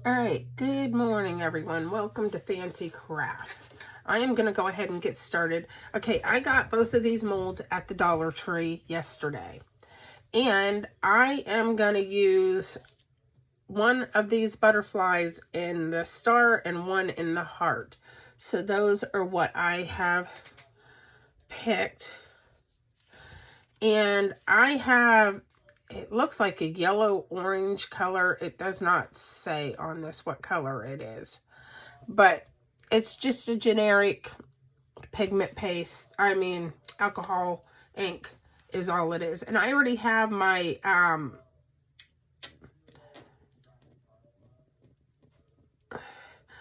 All right, good morning, everyone. Welcome to Fancy Crafts. I am going to go ahead and get started. Okay, I got both of these molds at the Dollar Tree yesterday. And I am going to use one of these butterflies in the star and one in the heart. So those are what I have picked. And I have, it looks like a yellow-orange color. It does not say on this what color it is. But it's just a generic pigment paste. Alcohol ink is all it is. And I already have my,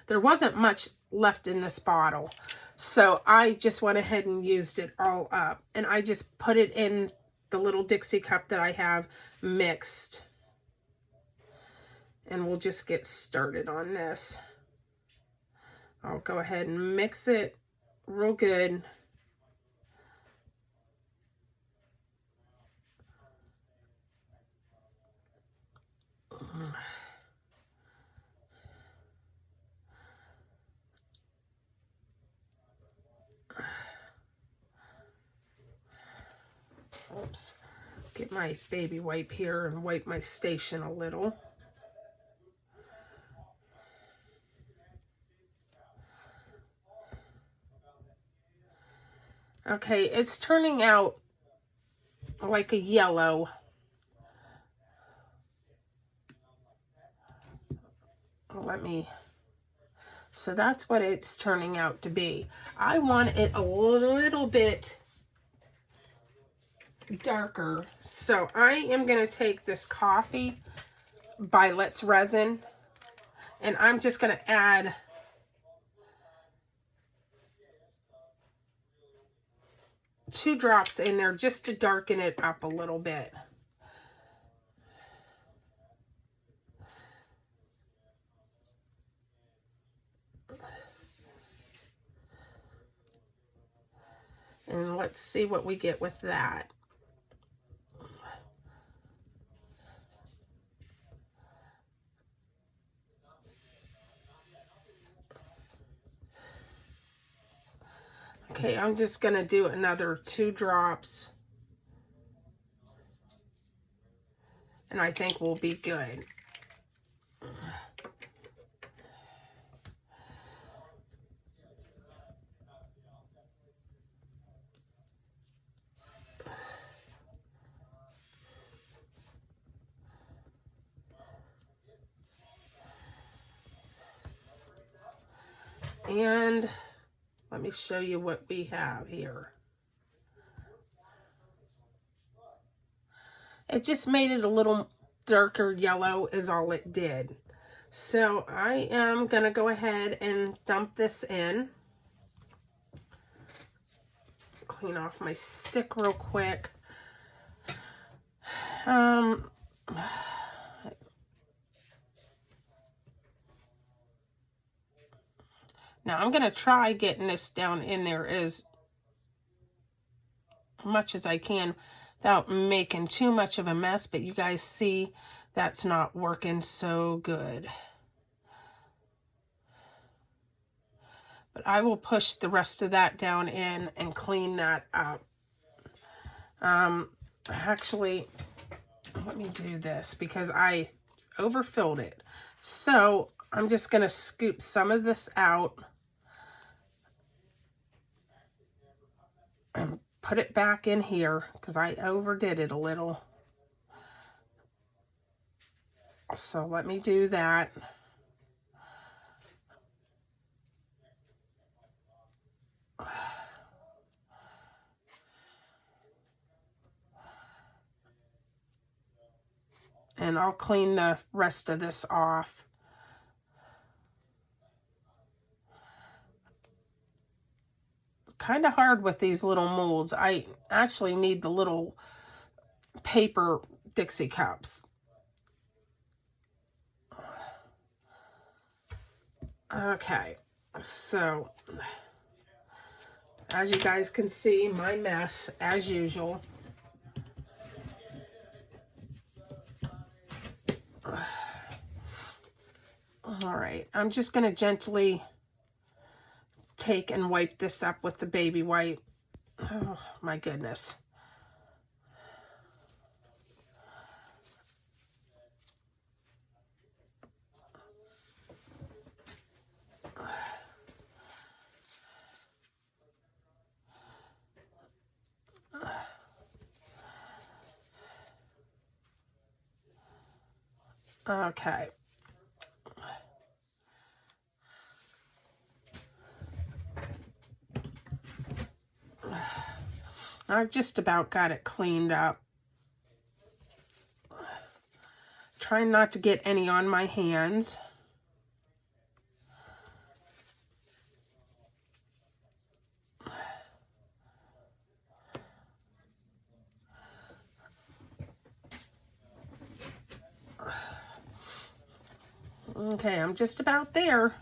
there wasn't much left in this bottle. So I just went ahead and used it all up. And I just put it in the little Dixie cup that I have mixed. And we'll just get started on this. I'll go ahead and mix it real good. Oops. Get my baby wipe here and wipe my station a little. Okay, it's turning out like a yellow. So that's what it's turning out to be. I want it a little bit darker. So I am going to take this coffee by Let's Resin, and I'm just going to add two drops in there just to darken it up a little bit. And let's see what we get with that. Okay, I'm just going to do another 2 drops. And I think we'll be good. And let me show you what we have here. It just made it a little darker yellow is all it did. So I am going to go ahead and dump this in. Clean off my stick real quick. Now I'm going to try getting this down in there as much as I can without making too much of a mess, but you guys see that's not working so good. But I will push the rest of that down in and clean that up. Actually, let me do this because I overfilled it. So I'm just going to scoop some of this out and put it back in here because I overdid it a little. So let me do that. And I'll clean the rest of this off. Kind of hard with these little molds. I actually need the little paper Dixie cups. Okay, so as you guys can see, my mess as usual. All right, I'm just going to gently take and wipe this up with the baby wipe. Oh my goodness. Okay. I've just about got it cleaned up. Trying not to get any on my hands. Okay, I'm just about there.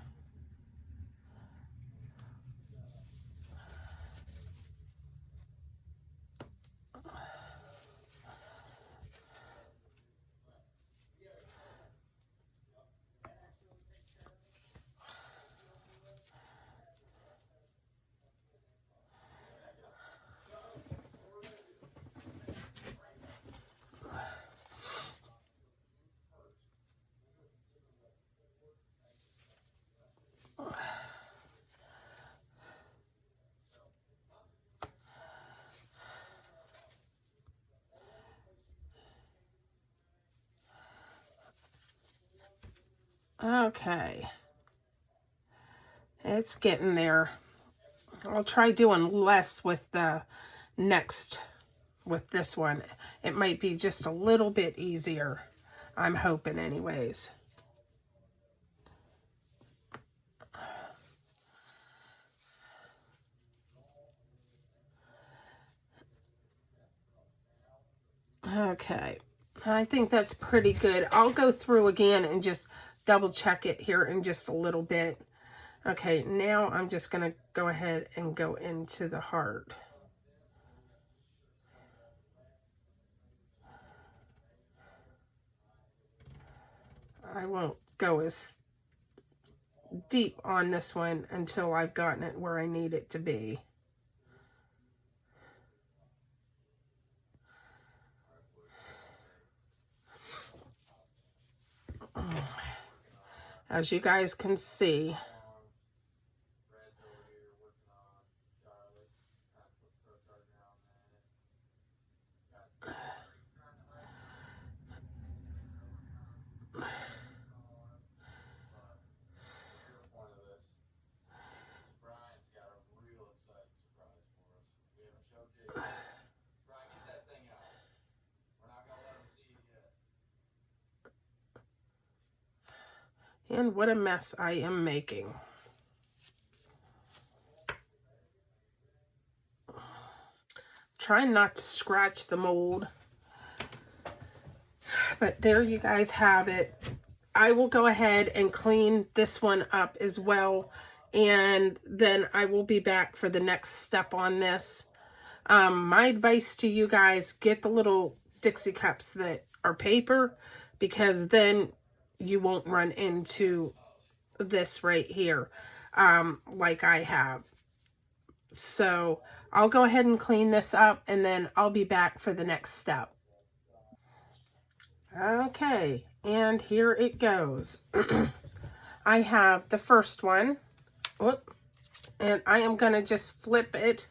Okay. It's getting there. I'll try doing less with the next, with this one. It might be just a little bit easier. I'm hoping anyways. Okay. I think that's pretty good. I'll go through again and just double check it here in just a little bit. Okay, now I'm just going to go ahead and go into the heart. I won't go as deep on this one until I've gotten it where I need it to be. As you guys can see, and what a mess I am making. Trying not to scratch the mold. But there you guys have it. I will go ahead and clean this one up as well. And then I will be back for the next step on this. My advice to you guys, get the little Dixie cups that are paper, because then you won't run into this right here like I have. So I'll go ahead and clean this up, and then I'll be back for the next step. Okay, and here it goes. I have the first one. Whoop. And I am going to just flip it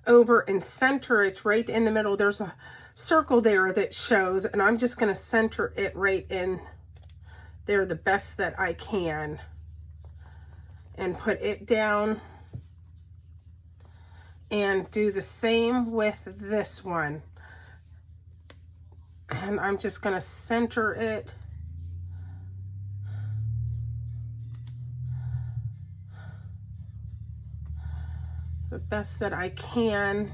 over and center it right in the middle. There's a circle there that shows, and I'm just going to center it right in there the best that I can. And put it down. And do the same with this one. And I'm just going to center it. The best that I can.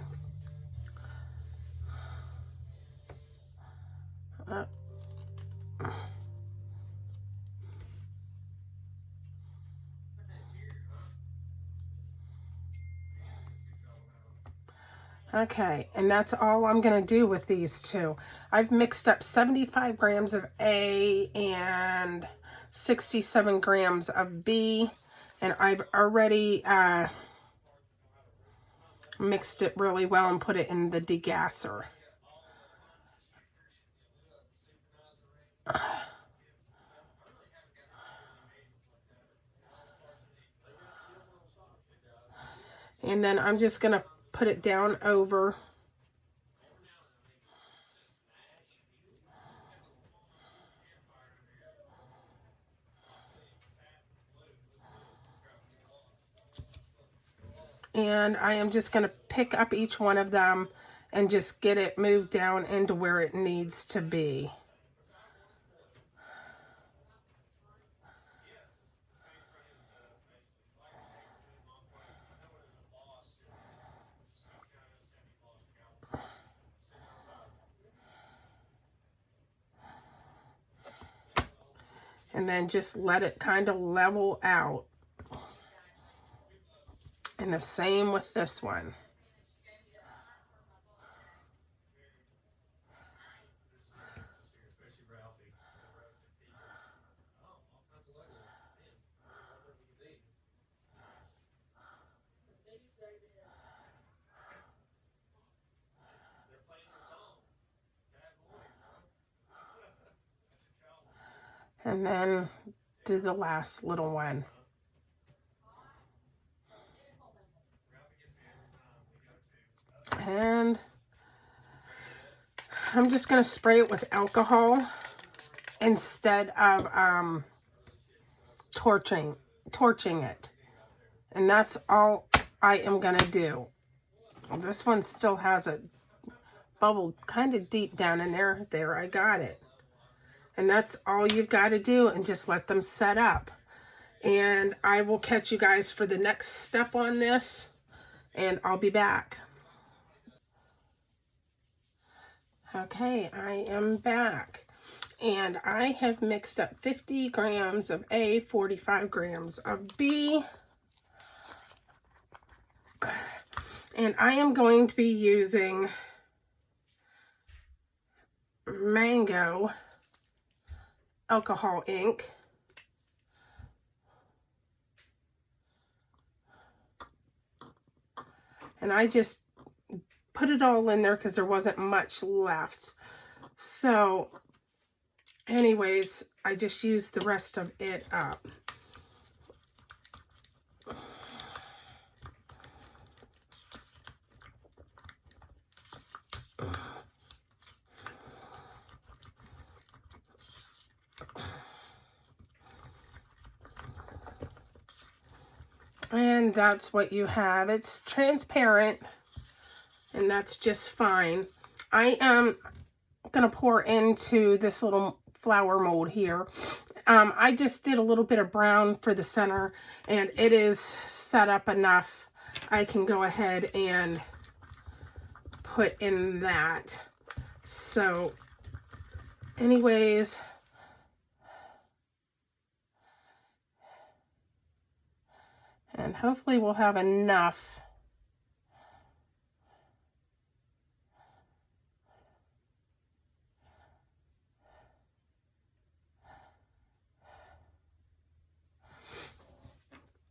Okay, and that's all I'm going to do with these two. I've mixed up 75 grams of A and 67 grams of B, and I've already mixed it really well and put it in the degasser. And then I'm just going to put it down over. And I am just going to pick up each one of them and just get it moved down into where it needs to be. And then just let it kind of level out. And the same with this one. And then do the last little one. And I'm just going to spray it with alcohol instead of torching it. And that's all I am going to do. This one still has a bubble kind of deep down in there. There, I got it. And that's all you've got to do, and just let them set up. And I will catch you guys for the next step on this, and I'll be back. Okay, I am back. And I have mixed up 50 grams of A, 45 grams of B. And I am going to be using Mango alcohol ink. And I just put it all in there because there wasn't much left. So anyways, I just used the rest of it up. And that's what you have. It's transparent, and that's just fine. I am going to pour into this little flower mold here. I just did a little bit of brown for the center, and it is set up enough. I can go ahead and put in that. So anyways, and hopefully we'll have enough.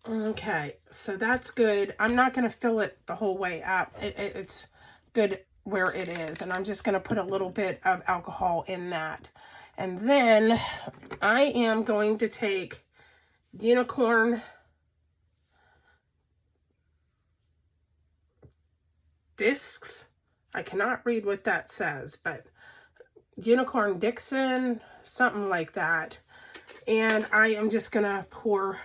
Okay, so that's good. I'm not going to fill it the whole way up. It's good where it is. And I'm just going to put a little bit of alcohol in that. And then I am going to take Unicorn Discs. I cannot read what that says, but Unicorn Dixon, something like that. And I am just going to pour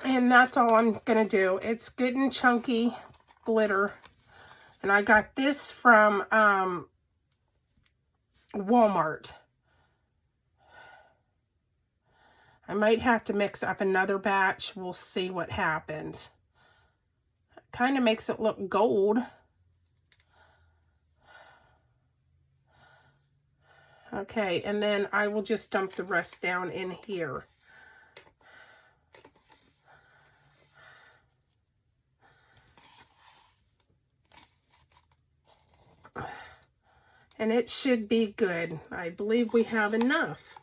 and that's all I'm going to do. It's good and chunky glitter. And I got this from Walmart. I might have to mix up another batch. We'll see what happens. Kind of makes it look gold. Okay, and then I will just dump the rest down in here. and it should be good. I believe we have enough.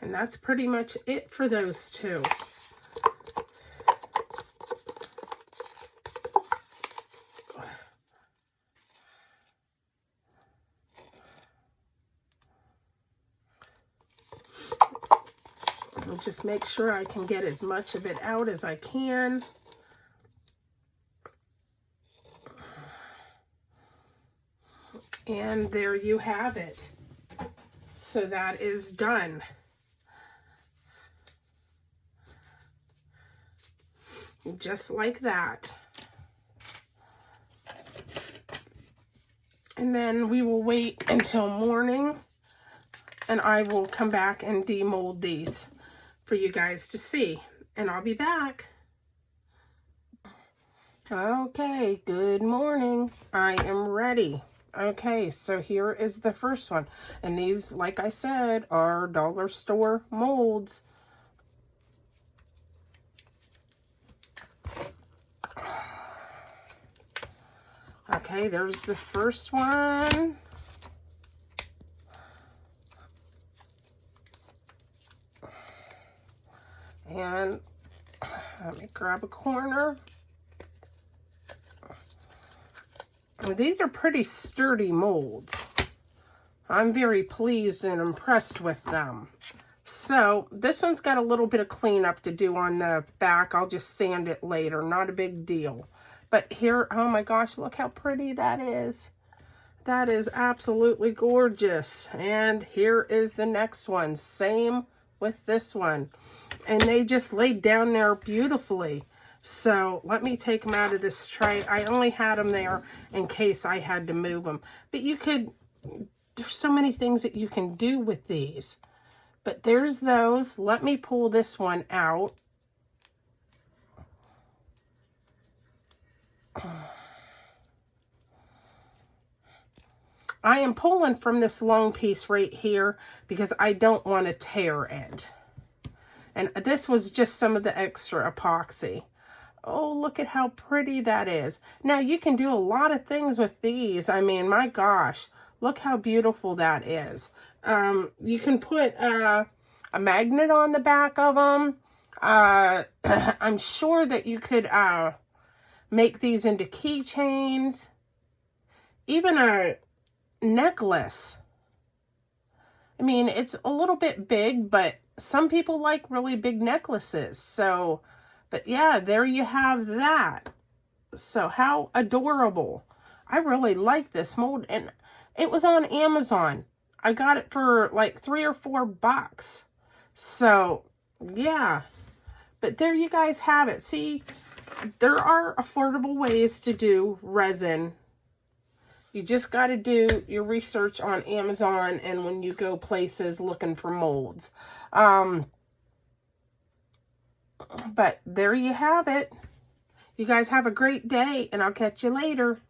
And that's pretty much it for those two. I'll just make sure I can get as much of it out as I can. And there you have it. So that is done. Just like that. And then we will wait until morning, and I will come back and demold these for you guys to see. And I'll be back. Okay, good morning. I am ready. Okay, so here is the first one. And these, like I said, are dollar store molds. Okay, there's the first one. And let me grab a corner. These are pretty sturdy molds. I'm very pleased and impressed with them. So this one's got a little bit of cleanup to do on the back. I'll just sand it later, not a big deal. But here, oh my gosh, look how pretty that is. That is absolutely gorgeous. And here is the next one. Same with this one. And they just laid down there beautifully. So let me take them out of this tray. I only had them there in case I had to move them. But you could, there's so many things that you can do with these. But there's those. Let me pull this one out. I am pulling from this long piece right here because I don't want to tear it. And this was just some of the extra epoxy. Oh, look at how pretty that is. Now, you can do a lot of things with these. I mean, my gosh, look how beautiful that is. You can put a magnet on the back of them. I'm sure that you could make these into keychains. Even a necklace. I mean, it's a little bit big, but some people like really big necklaces. So, but yeah, there you have that. So how adorable. I really like this mold, and it was on Amazon. I got it for like $3 or $4. So yeah, but there you guys have it. See, there are affordable ways to do resin. You just got to do your research on Amazon and when you go places looking for molds. But there you have it. You guys have a great day, and I'll catch you later.